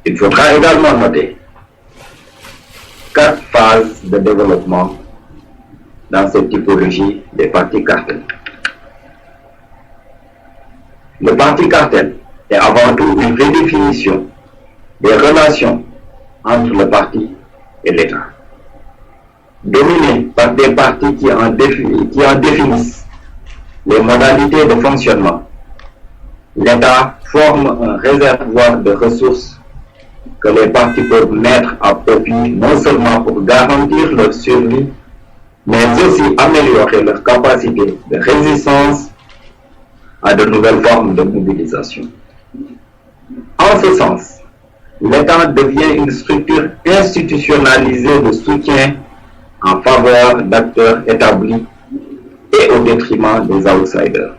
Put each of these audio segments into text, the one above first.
Il faudra également noter 4 phases de développement dans cette typologie des partis cartels. Le parti cartel est avant tout une redéfinition des relations entre le parti et l'État, dominé par des partis qui en définissent les modalités de fonctionnement. L'État forme un réservoir de ressources que les partis peuvent mettre à profit non seulement pour garantir leur survie, mais aussi améliorer leur capacité de résistance à de nouvelles formes de mobilisation. En ce sens, l'État devient une structure institutionnalisée de soutien en faveur d'acteurs établis et au détriment des outsiders.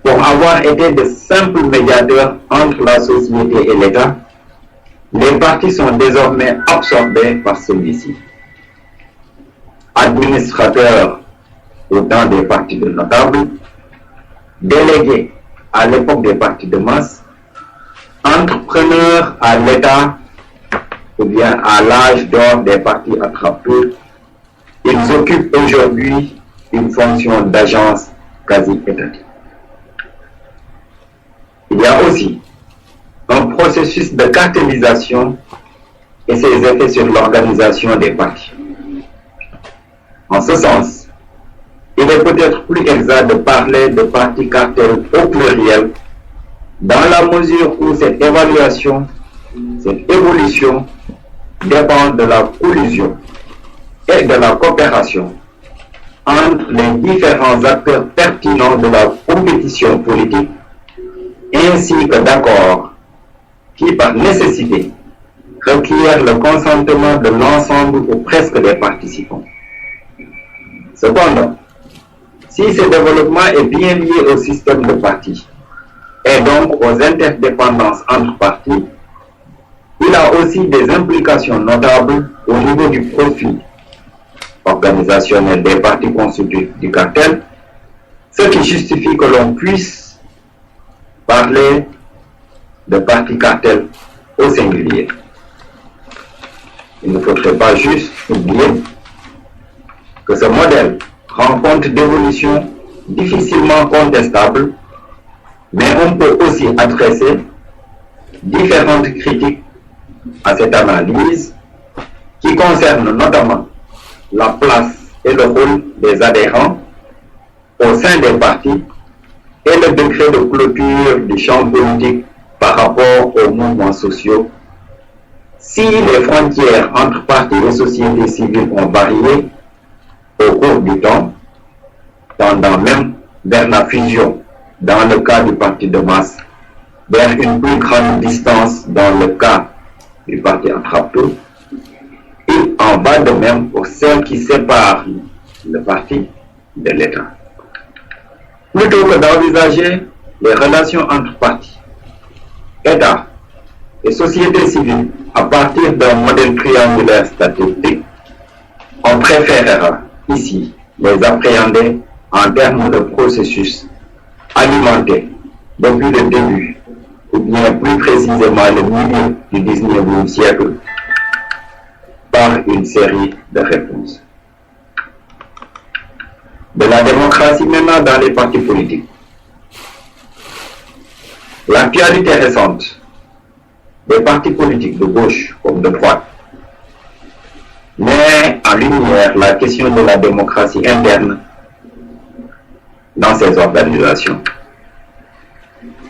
Pour avoir été de simples médiateurs entre la société et l'État, les partis sont désormais absorbés par celui-ci. Administrateurs au temps des partis de notables, délégués à l'époque des partis de masse, entrepreneurs à l'État ou bien à l'âge d'or des partis attrape-tout, ils occupent aujourd'hui une fonction d'agence quasi-étatique. Il y a aussi un processus de cartélisation et ses effets sur l'organisation des partis. En ce sens, il est peut-être plus exact de parler de partis cartels au pluriel, dans la mesure où cette évaluation, cette évolution dépend de la collusion et de la coopération entre les différents acteurs pertinents de la compétition politique, ainsi que d'accords qui, par nécessité, requièrent le consentement de l'ensemble ou presque des participants. Cependant, si ce développement est bien lié au système de partis et donc aux interdépendances entre partis, il a aussi des implications notables au niveau du profil organisationnel des partis constitués du cartel, ce qui justifie que l'on puisse parler de partis cartels au singulier. Il ne faudrait pas juste oublier que ce modèle rend compte d'évolutions difficilement contestables, mais on peut aussi adresser différentes critiques à cette analyse qui concerne notamment la place et le rôle des adhérents au sein des partis et le degré de clôture du champ politique par rapport aux mouvements sociaux. Si les frontières entre partis et sociétés civiles ont varié au cours du temps, tendant même vers la fusion dans le cas du parti de masse, vers une plus grande distance dans le cas du parti attrape-tout, il en va de même pour celles qui séparent le parti de l'État. Plutôt que d'envisager les relations entre partis, État et société civile à partir d'un modèle triangulaire statistique, on préférera ici les appréhender en termes de processus alimentés depuis le début, ou bien plus précisément le milieu du 19e siècle, par une série de réponses. De la démocratie maintenant dans les partis politiques. L'actualité récente des partis politiques de gauche comme de droite met en lumière la question de la démocratie interne dans ces organisations.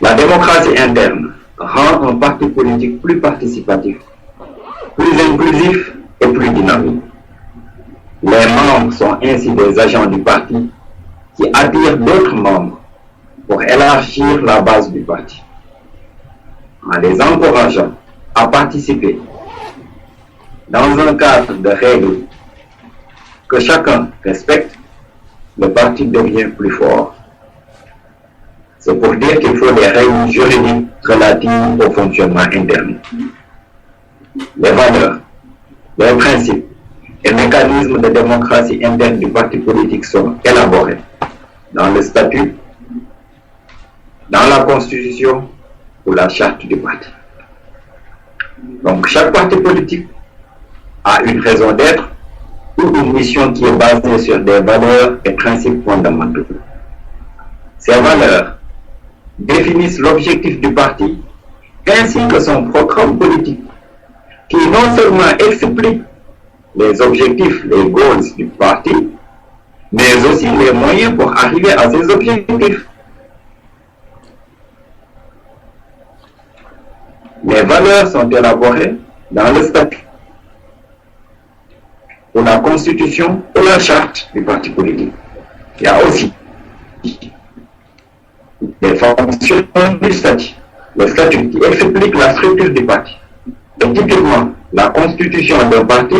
La démocratie interne rend un parti politique plus participatif, plus inclusif et plus dynamique. Les membres sont ainsi des agents du parti qui attirent d'autres membres pour élargir la base du parti. En les encourageant à participer dans un cadre de règles que chacun respecte, le parti devient plus fort. C'est pour dire qu'il faut des règles juridiques relatives au fonctionnement interne. Les valeurs, les principes et mécanismes de démocratie interne du parti politique sont élaborés dans le statut, dans la constitution ou la charte du parti. Donc chaque parti politique a une raison d'être ou une mission qui est basée sur des valeurs et principes fondamentaux. Ces valeurs définissent l'objectif du parti ainsi que son programme politique, qui non seulement explique les objectifs, les goals du parti, mais aussi les moyens pour arriver à ces objectifs. Les valeurs sont élaborées dans le statut, ou la constitution, ou la charte du parti politique. Il y a aussi les fonctions du statut. Le statut qui explique la structure du parti. Et typiquement, la constitution d'un parti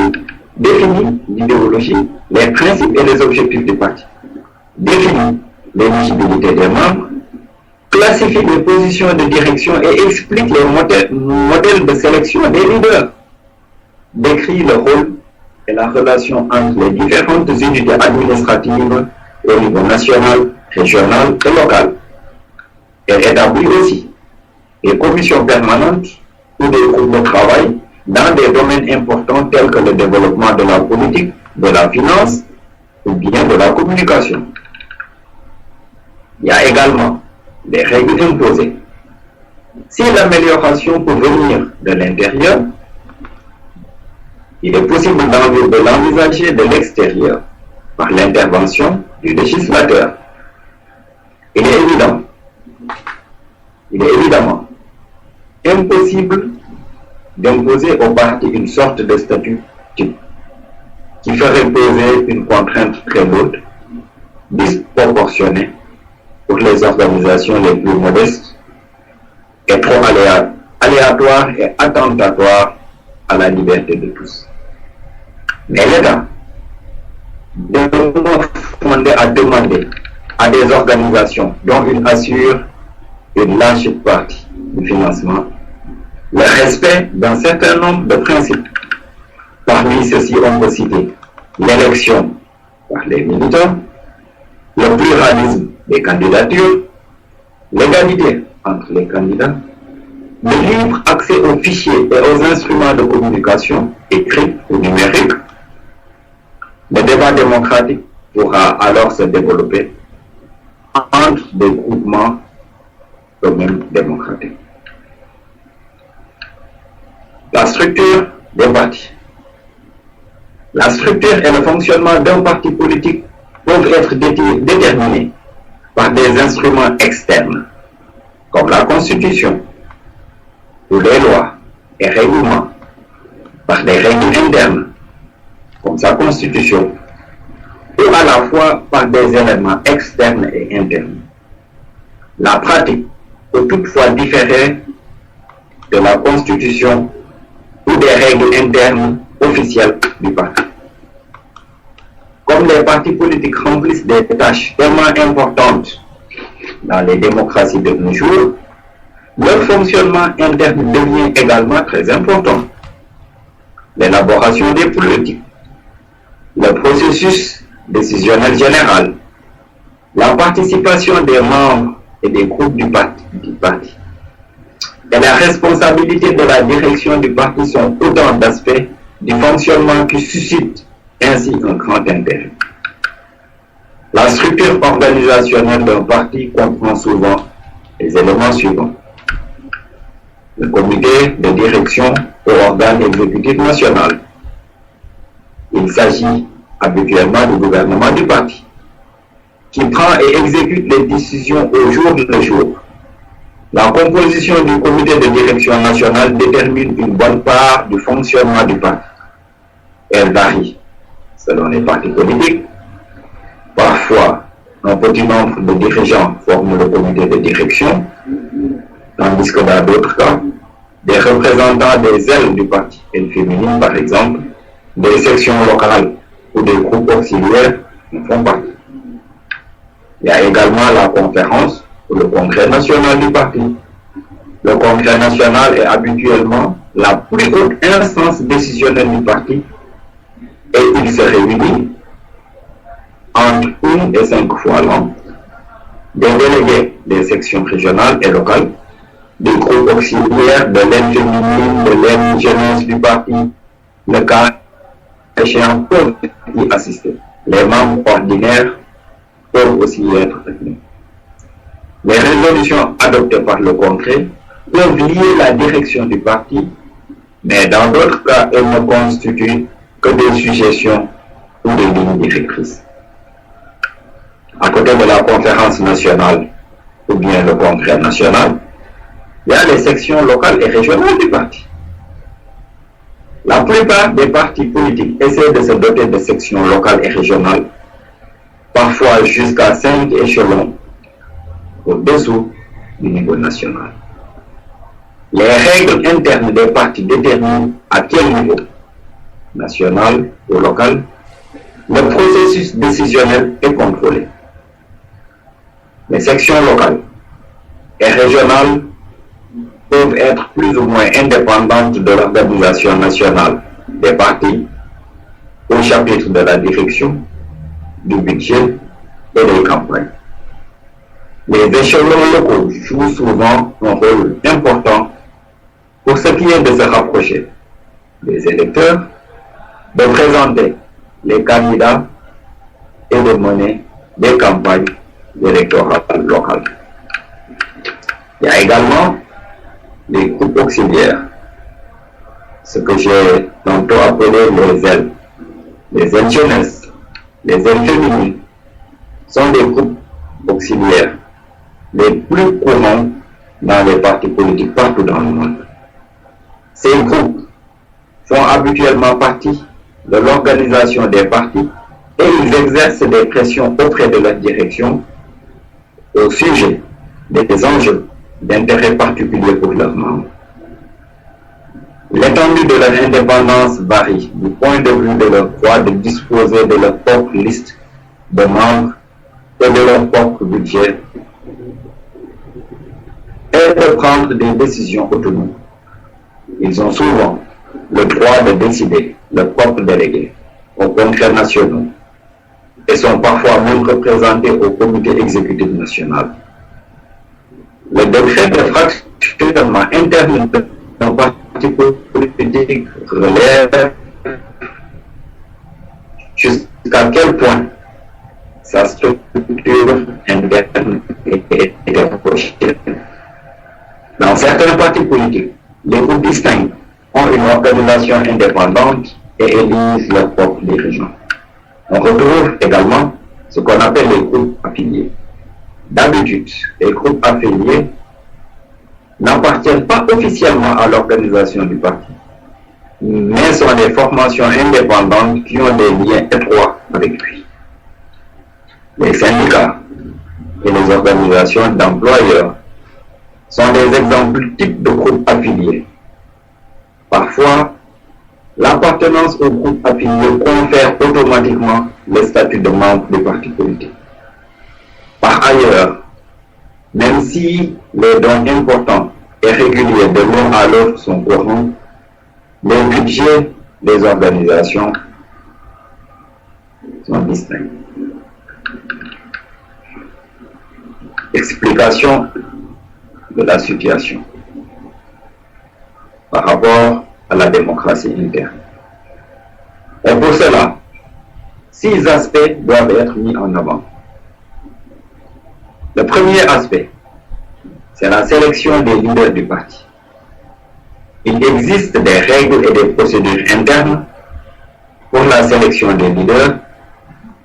définit l'idéologie, les principes et les objectifs du parti, définit l'éligibilité des membres, classifie les positions de direction et explique les modèles de sélection des leaders, décrit le rôle et la relation entre les différentes unités administratives au niveau national, régional et local. Elle établit aussi des commissions permanentes ou des groupes de travail dans des domaines importants tels que le développement de la politique, de la finance ou bien de la communication. Il y a également des règles imposées. Si l'amélioration peut venir de l'intérieur, il est possible de l'envisager de l'extérieur par l'intervention du législateur. Il est évidemment impossible d'imposer au parti une sorte de statut type qui ferait peser une contrainte très lourde, disproportionnée pour les organisations les plus modestes et trop aléatoire et attentatoire à la liberté de tous. Mais l'État est fondé à demander à des organisations dont il assure une large partie du financement le respect d'un certain nombre de principes. Parmi ceux-ci, on peut citer l'élection par les militants, le pluralisme des candidatures, l'égalité entre les candidats, le libre accès aux fichiers et aux instruments de communication écrits ou numériques. Le débat démocratique pourra alors se développer entre des groupements eux-mêmes démocratiques. La structure des partis. La structure et le fonctionnement d'un parti politique peuvent être déterminés par des instruments externes, comme la Constitution, ou les lois et règlements, par des règles internes, comme sa Constitution, ou à la fois par des éléments externes et internes. La pratique peut toutefois différer de la Constitution ou des règles internes officielles du parti. Comme les partis politiques remplissent des tâches tellement importantes dans les démocraties de nos jours, leur fonctionnement interne devient également très important. L'élaboration des politiques, le processus décisionnel général, la participation des membres et des groupes du parti et la responsabilité de la direction du parti sont autant d'aspects du fonctionnement qui suscitent ainsi un grand intérêt. La structure organisationnelle d'un parti comprend souvent les éléments suivants. Le comité de direction ou organe exécutif national. Il s'agit habituellement du gouvernement du parti, qui prend et exécute les décisions au jour le jour. La composition du comité de direction nationale détermine une bonne part du fonctionnement du parti. Elle varie selon les partis politiques. Parfois, un petit nombre de dirigeants forment le comité de direction, tandis que dans d'autres cas, des représentants des ailes du parti, ailes féminines par exemple, des sections locales ou des groupes auxiliaires en font partie. Il y a également la conférence ou le congrès national du parti. Le congrès national est habituellement la plus haute instance décisionnelle du parti et il se réunit entre 1 et 5 fois l'an. Des délégués des sections régionales et locales des groupes auxiliaires, de l'aide féminine, de l'aide jeunesse du parti, le cas échéant peuvent y assister. Les membres ordinaires peuvent aussi y être réunis. Les résolutions adoptées par le Congrès peuvent lier la direction du parti, mais dans d'autres cas, elles ne constituent que des suggestions ou des lignes directrices. À côté de la conférence nationale ou bien le Congrès national, il y a les sections locales et régionales du parti. La plupart des partis politiques essaient de se doter de sections locales et régionales, parfois jusqu'à 5 échelons au-dessous du niveau national. Les règles internes des partis déterminent à quel niveau, national ou local, le processus décisionnel est contrôlé. Les sections locales et régionales peuvent être plus ou moins indépendantes de l'organisation nationale des partis au chapitre de la direction, du budget et des campagnes. Les échelons locaux jouent souvent un rôle important pour ce qui est de se rapprocher des électeurs, de présenter les candidats et de mener des campagnes électorales locales. Il y a également les groupes auxiliaires, ce que j'ai tantôt appelé les ailes. Les ailes jeunesse, les ailes féminines sont des groupes auxiliaires les plus courants dans les partis politiques partout dans le monde. Ces groupes font habituellement partie de l'organisation des partis et ils exercent des pressions auprès de leur direction au sujet des enjeux d'intérêt particulier pour leurs membres. L'étendue de leur indépendance varie du point de vue de leur droit de disposer de leur propre liste de membres et de leur propre budget et de prendre des décisions autonomes. Ils ont souvent le droit de décider leur propre délégué aux congrès nationaux et sont parfois même représentés au comité exécutif national. Le degré de fractionnement interne d'un parti politique relève jusqu'à quel point sa structure interne est hétérogène. Dans certains partis politiques, les groupes distincts ont une organisation indépendante et élisent leurs propres dirigeants. On retrouve également ce qu'on appelle les groupes affiliés. D'habitude, les groupes affiliés n'appartiennent pas officiellement à l'organisation du parti, mais sont des formations indépendantes qui ont des liens étroits avec lui. Les syndicats et les organisations d'employeurs sont des exemples types de groupes affiliés. Parfois, l'appartenance au groupe affilié confère automatiquement le statut de membre du parti politique. Par ailleurs, même si les dons importants et réguliers de l'un à l'autre sont courants, les budgets des organisations sont distincts. Explication de la situation par rapport à la démocratie interne. Et pour cela, 6 aspects doivent être mis en avant. Le premier aspect, c'est la sélection des leaders du parti. Il existe des règles et des procédures internes pour la sélection des leaders,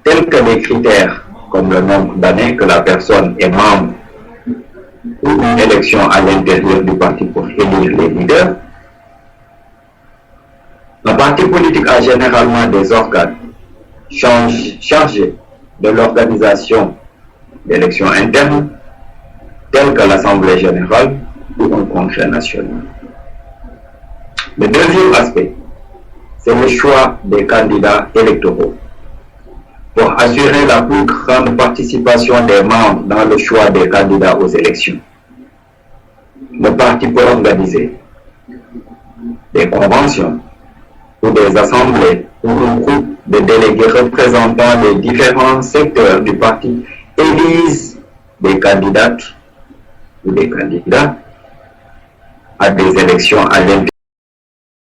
tels que des critères comme le nombre d'années que la personne est membre ou une élection à l'intérieur du parti pour élire les leaders. Le parti politique a généralement des organes chargés de l'organisation d'élections internes, telles que l'Assemblée générale ou un congrès national. Le deuxième aspect, c'est le choix des candidats électoraux. Pour assurer la plus grande participation des membres dans le choix des candidats aux élections, le parti peut organiser des conventions ou des assemblées où un groupe de délégués représentant les différents secteurs du parti élisent des candidates ou des candidats à des élections à l'intérieur